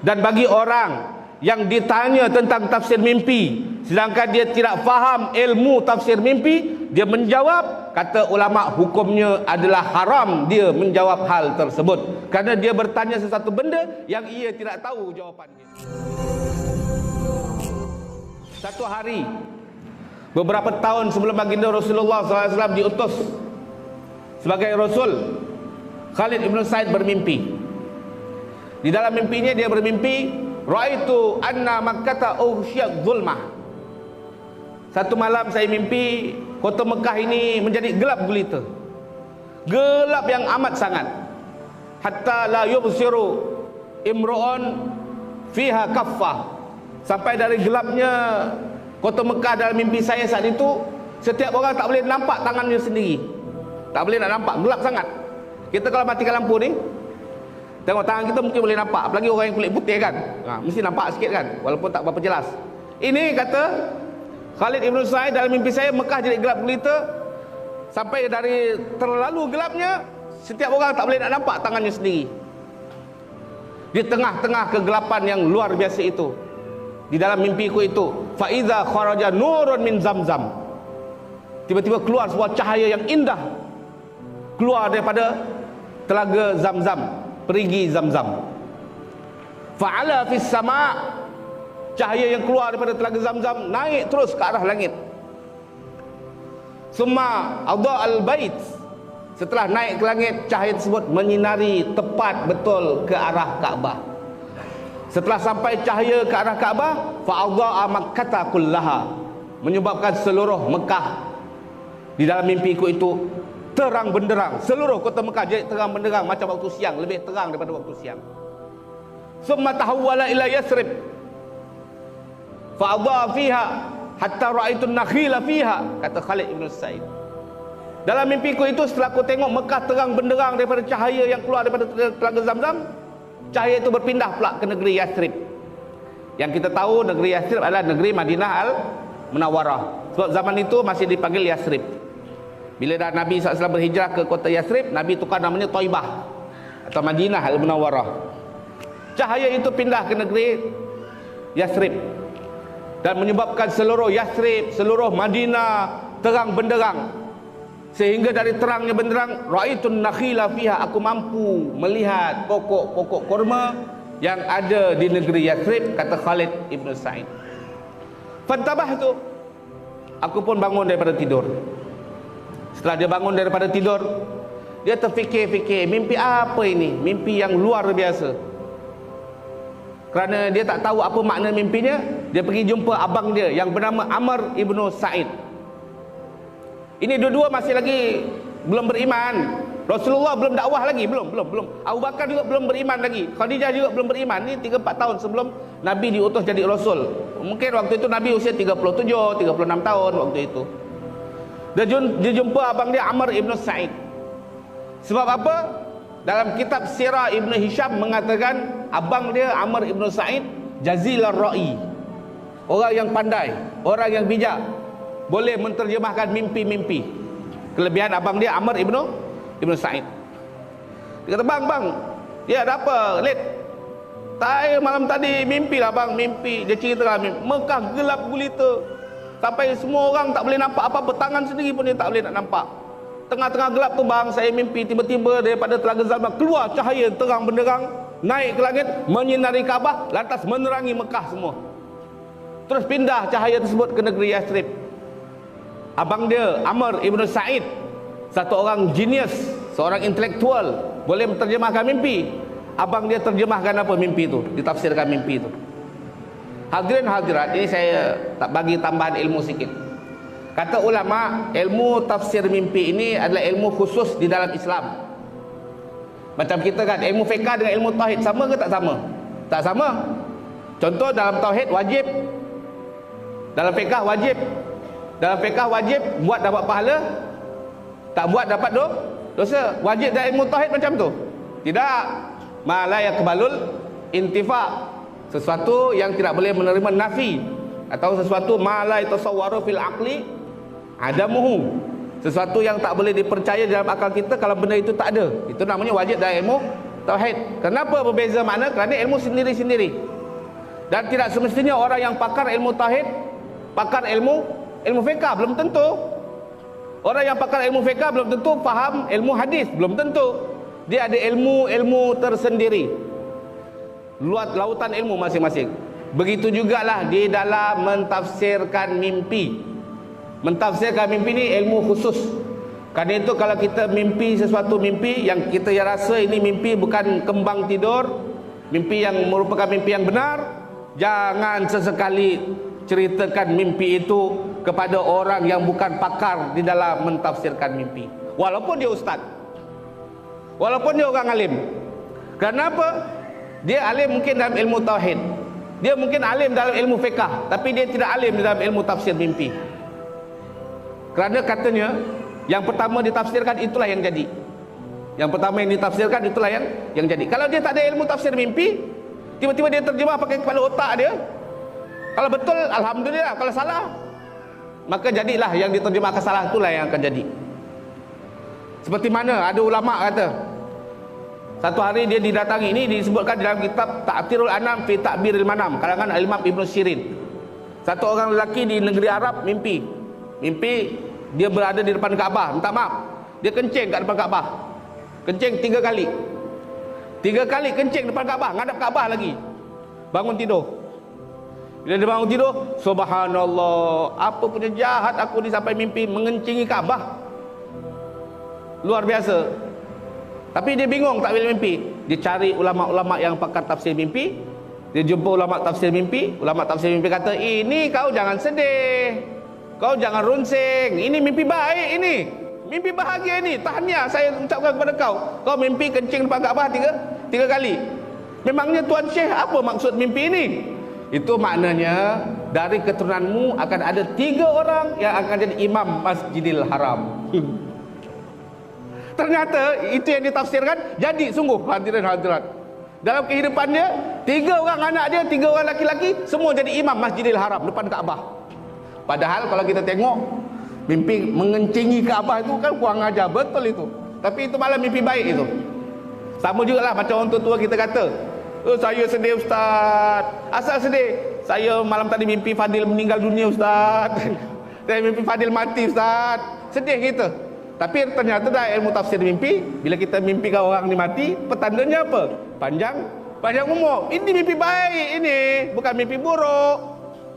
Dan bagi orang yang ditanya tentang tafsir mimpi sedangkan dia tidak faham ilmu tafsir mimpi, dia menjawab, kata ulama, hukumnya adalah haram dia menjawab hal tersebut, kerana dia bertanya sesuatu benda yang ia tidak tahu jawapannya. Satu hari, beberapa tahun sebelum baginda Rasulullah SAW diutus sebagai Rasul, Khalid ibn Sa'id bermimpi. Di dalam mimpinya dia bermimpi, ra'aitu anna Makkah ughsyat zulmah. Satu malam saya mimpi kota Mekah ini menjadi gelap gulita. Gelap yang amat sangat. Hatta la yubsiru imru'un fiha kaffah. Sampai dari gelapnya kota Mekah dalam mimpi saya saat itu, setiap orang tak boleh nampak tangannya sendiri. Tak boleh nak nampak, gelap sangat. Kita kalau matikan lampu ni, tengok tangan kita mungkin boleh nampak. Apalagi orang yang kulit putih kan, mesti nampak sikit kan, walaupun tak berapa jelas. Ini kata Khalid ibn Sa'id, dalam mimpi saya Mekah jadi gelap gulita. Sampai dari terlalu gelapnya, setiap orang tak boleh nak nampak tangannya sendiri. Di tengah-tengah kegelapan yang luar biasa itu, di dalam mimpiku itu, fa iza kharaja nurun min zamzam. Tiba-tiba keluar sebuah cahaya yang indah, keluar daripada telaga Zamzam, perigi Zamzam. Fa'ala fis sama', cahaya yang keluar daripada telaga Zamzam naik terus ke arah langit. Summa adha al-bait, setelah naik ke langit, cahaya tersebut menyinari tepat betul ke arah Kaabah. Setelah sampai cahaya ke arah Kaabah, fa'adha'a Makkah kullaha, menyebabkan seluruh Mekah di dalam mimpiku itu terang benderang. Seluruh kota Mekah jadi terang benderang macam waktu siang, lebih terang daripada waktu siang. Summa tahawwala ila Yathrib fa'adha'a fiha hatta ra'aitu an-nakhila fiha, kata Khalid ibn Sa'id. Dalam mimpiku itu, setelah aku tengok Mekah terang benderang daripada cahaya yang keluar daripada telaga Zamzam, cahaya itu berpindah pula ke negeri Yathrib. Yang kita tahu negeri Yathrib adalah negeri Madinah Al-Munawwarah. Sebab zaman itu masih dipanggil Yathrib. Bila dah Nabi SAW berhijrah ke kota Yathrib, Nabi tukar namanya Taibah atau Madinah Al-Munawwarah. Cahaya itu pindah ke negeri Yathrib dan menyebabkan seluruh Yathrib, seluruh Madinah terang benderang. Sehingga dari terangnya benderang, ra'aitun nakhila fiha, aku mampu melihat pokok-pokok kurma yang ada di negeri Yathrib, kata Khalid ibn Sa'id. Fantabahtu, aku pun bangun daripada tidur. Setelah dia bangun daripada tidur, dia terfikir-fikir, mimpi apa ini? Mimpi yang luar biasa. Kerana dia tak tahu apa makna mimpinya, dia pergi jumpa abang dia yang bernama Amr ibn Sa'id. Ini dua-dua masih lagi belum beriman. Rasulullah belum dakwah lagi, belum. Abu Bakar juga belum beriman lagi. Khadijah juga belum beriman. Ini 3-4 tahun sebelum Nabi diutus jadi Rasul. Mungkin waktu itu Nabi usia 37, 36 tahun waktu itu. Dia jumpa abang dia Amr ibn Sa'id. Sebab apa? Dalam kitab Sirah Ibn Hisham mengatakan abang dia Amr ibn Sa'id jazil ar-ra'i, orang yang pandai, orang yang bijak, boleh menterjemahkan mimpi-mimpi. Kelebihan abang dia Amr ibn Sa'id. Dia kata, bang, ya ada apa? Lid, malam tadi mimpi lah bang, mimpi. Dia ceritalah mimpi. Mekah gelap gulita, sampai semua orang tak boleh nampak apa-apa, tangan sendiri pun dia tak boleh nak nampak. Tengah-tengah gelap tu bang, saya mimpi tiba-tiba daripada telaga Zamzam keluar cahaya terang benderang, naik ke langit, menyinari Kaabah, lantas menerangi Mekah semua. Terus pindah cahaya tersebut ke negeri Yathrib. Abang dia Amr ibn Sa'id, satu orang genius, seorang intelektual, boleh menterjemahkan mimpi. Abang dia terjemahkan apa mimpi itu, ditafsirkan mimpi itu. Hadirin hadirat, ini saya tak bagi tambahan ilmu sikit. Kata ulama, ilmu tafsir mimpi ini adalah ilmu khusus di dalam Islam. Macam kita kan, ilmu fiqh dengan ilmu tauhid sama ke tak sama? Tak sama. Contoh dalam tauhid wajib, dalam fiqh wajib. Dalam fiqh wajib buat dapat pahala, tak buat dapat dosa. Wajib dalam ilmu tauhid macam tu? Tidak. Ma la yaqbalul intifa, sesuatu yang tidak boleh menerima nafi, atau sesuatu ma la yatasawwaru fil aqli adamuhu, sesuatu yang tak boleh dipercaya dalam akal kita kalau benda itu tak ada. Itu namanya wajib dalam ilmu tauhid. Kenapa berbeza makna? Kerana ilmu sendiri-sendiri. Dan tidak semestinya orang yang pakar ilmu tauhid pakar ilmu fiqh, belum tentu. Orang yang pakar ilmu fiqh belum tentu faham ilmu hadis, belum tentu. Dia ada ilmu tersendiri, luat lautan ilmu masing-masing. Begitu jugalah di dalam mentafsirkan mimpi. Mentafsirkan mimpi ni ilmu khusus. Karena itu kalau kita mimpi sesuatu mimpi yang kita rasa ini mimpi bukan kembang tidur, mimpi yang merupakan mimpi yang benar, jangan sesekali ceritakan mimpi itu kepada orang yang bukan pakar di dalam mentafsirkan mimpi. Walaupun dia ustaz, walaupun dia orang alim. Kenapa? Dia alim mungkin dalam ilmu tauhid, dia mungkin alim dalam ilmu fiqh, tapi dia tidak alim dalam ilmu tafsir mimpi. Kerana katanya yang pertama ditafsirkan itulah yang jadi. Yang pertama yang ditafsirkan itulah yang jadi. Kalau dia tak ada ilmu tafsir mimpi, tiba-tiba dia terjemah pakai kepala otak dia. Kalau betul, alhamdulillah. Kalau salah, maka jadilah yang diterjemahkan salah, itulah yang akan jadi. Seperti mana ada ulama kata, satu hari dia didatangi, ini disebutkan dalam kitab Ta'tirul Anam fi Ta'biril Manam, karangan Al-Imam Ibn Sirin. Satu orang lelaki di negeri Arab mimpi dia berada di depan Kaabah, minta maaf, dia kencing kat depan Kaabah, kencing 3 kali, 3 kali kencing depan Kaabah, ngadap Kaabah lagi. Bangun tidur, bila dia bangun tidur, subhanallah, apa punya jahat aku ni sampai mimpi mengencingi Kaabah, luar biasa. Tapi dia bingung, tak boleh mimpi. Dia cari ulama-ulama yang pakar tafsir mimpi. Dia jumpa ulama tafsir mimpi. Ulama tafsir mimpi kata, ini kau jangan sedih, kau jangan runsing, ini mimpi baik, ini mimpi bahagia, ini tahniah saya ucapkan kepada kau. Kau mimpi kencing depan Kaabah 3 kali. Memangnya Tuan Syekh apa maksud mimpi ini? Itu maknanya dari keturunanmu akan ada 3 orang yang akan jadi imam Masjidil Haram. Ternyata itu yang ditafsirkan jadi sungguh, hadirin hadirat. Dalam kehidupan dia, 3 orang anak dia, 3 orang laki-laki, semua jadi imam Masjidil Haram depan Kaabah. Padahal kalau kita tengok mimpi mengencingi Kaabah itu kan kurang ajar, betul itu. Tapi itu malah mimpi baik itu. Sama juga lah macam orang tua kita kata, oh, saya sedih ustaz. Asal sedih? Saya malam tadi mimpi Fadil meninggal dunia ustaz. Saya mimpi Fadil mati ustaz. Sedih kita. Tapi ternyata dah ilmu tafsir mimpi, bila kita mimpi kau orang ni mati, petandanya apa? Panjang umur. Ini mimpi baik ini, bukan mimpi buruk.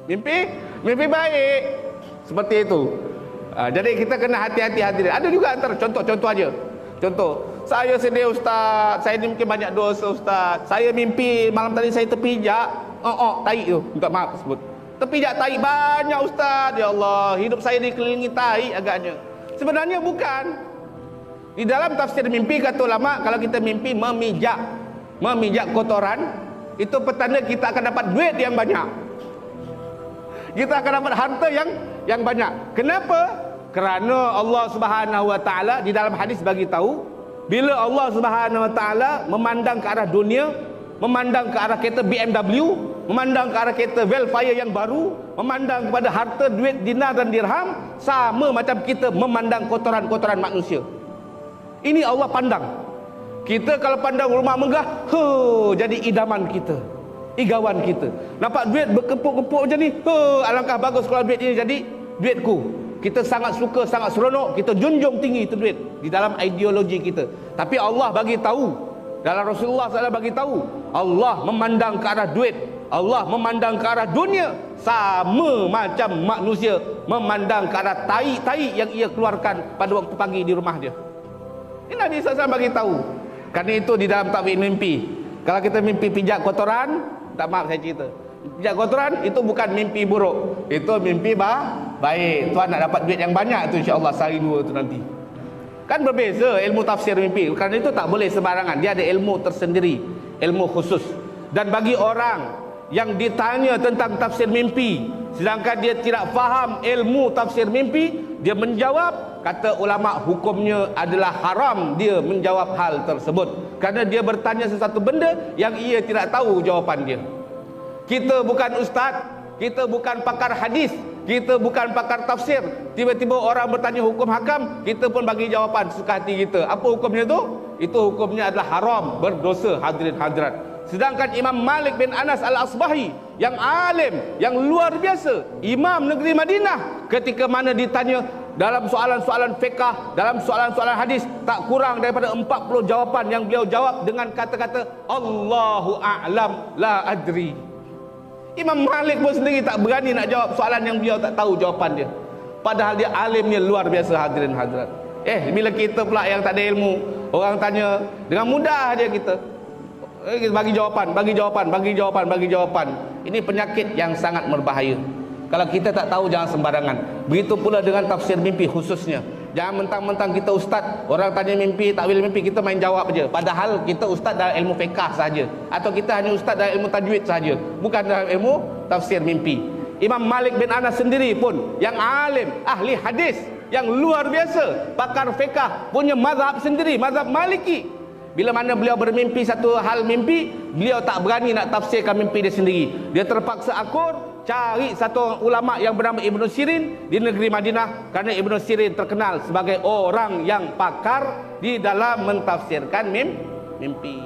Mimpi baik. Seperti itu. Jadi kita kena hati-hati hadirin. Ada juga antara contoh aja. Contoh, saya sedih ustaz, saya ni mungkin banyak dosa ustaz. Saya mimpi malam tadi saya terpijak, tai tu, minta maaf sebut. Terpijak tai banyak ustaz. Ya Allah, hidup saya dikelilingi tai agaknya. Sebenarnya bukan. Di dalam tafsir mimpi kata ulama, kalau kita mimpi memijak kotoran, itu petanda kita akan dapat duit yang banyak. Kita akan dapat harta yang banyak. Kenapa? Kerana Allah Subhanahu wa taala di dalam hadis bagi tahu, bila Allah Subhanahu wa taala memandang ke arah dunia, memandang ke arah kereta BMW, memandang ke arah kereta Velfire yang baru, memandang kepada harta, duit, dinar dan dirham, sama macam kita memandang kotoran-kotoran manusia. Ini Allah pandang. Kita kalau pandang rumah megah, jadi idaman kita, igawan kita. Nampak duit berkepuk-kepuk macam ni, alangkah bagus kalau duit ini jadi duitku. Kita sangat suka, sangat seronok, kita junjung tinggi itu duit di dalam ideologi kita. Tapi Allah bagi tahu, dalam Rasulullah SAW bagi tahu, Allah memandang ke arah duit, Allah memandang ke arah dunia sama macam manusia memandang ke arah tai-tai yang ia keluarkan pada waktu pagi di rumah dia. Ini Nabi SAW bagi tahu. Kerana itu di dalam takwil mimpi, kalau kita mimpi pijak kotoran, tak maaf saya cerita, pijak kotoran itu bukan mimpi buruk, itu mimpi baik. Tuan nak dapat duit yang banyak tu insya-Allah sehari 2 tu nanti. Kan berbeza ilmu tafsir mimpi. Kerana itu tak boleh sembarangan. Dia ada ilmu tersendiri, ilmu khusus. Dan bagi orang yang ditanya tentang tafsir mimpi, sedangkan dia tidak faham ilmu tafsir mimpi, dia menjawab, kata ulama hukumnya adalah haram dia menjawab hal tersebut. Kerana dia bertanya sesuatu benda yang ia tidak tahu jawapan dia. Kita bukan ustaz, kita bukan pakar hadis, kita bukan pakar tafsir. Tiba-tiba orang bertanya hukum hakam, kita pun bagi jawapan suka hati kita. Apa hukumnya tu? itu hukumnya adalah haram, berdosa hadirin hadirat. Sedangkan Imam Malik bin Anas Al-Asbahi yang alim, yang luar biasa, imam negeri Madinah, ketika mana ditanya dalam soalan-soalan fiqh, dalam soalan-soalan hadis, tak kurang daripada 40 jawapan yang beliau jawab dengan kata-kata Allahu a'lam la adri. Imam Malik pun sendiri tak berani nak jawab soalan yang beliau tak tahu jawapan dia, padahal dia alimnya luar biasa hadirin hadirat. Bila kita pula yang tak ada ilmu, orang tanya dengan mudah aja kita bagi jawapan, bagi jawapan, bagi jawapan, bagi jawapan. Ini penyakit yang sangat berbahaya. Kalau kita tak tahu, jangan sembarangan. Begitu pula dengan tafsir mimpi khususnya. Jangan mentang-mentang kita ustaz, orang tanya mimpi, takwil mimpi, kita main jawab aja. Padahal kita ustaz dalam ilmu fiqh saja, atau kita hanya ustaz dalam ilmu tajwid saja, bukan dalam ilmu tafsir mimpi. Imam Malik bin Anas sendiri pun yang alim, ahli hadis, yang luar biasa, pakar fiqh, punya mazhab sendiri, mazhab Maliki. Bila mana beliau bermimpi satu hal mimpi, beliau tak berani nak tafsirkan mimpi dia sendiri. Dia terpaksa akur cari satu ulama yang bernama Ibnu Sirin di negeri Madinah, kerana Ibnu Sirin terkenal sebagai orang yang pakar di dalam mentafsirkan mimpi.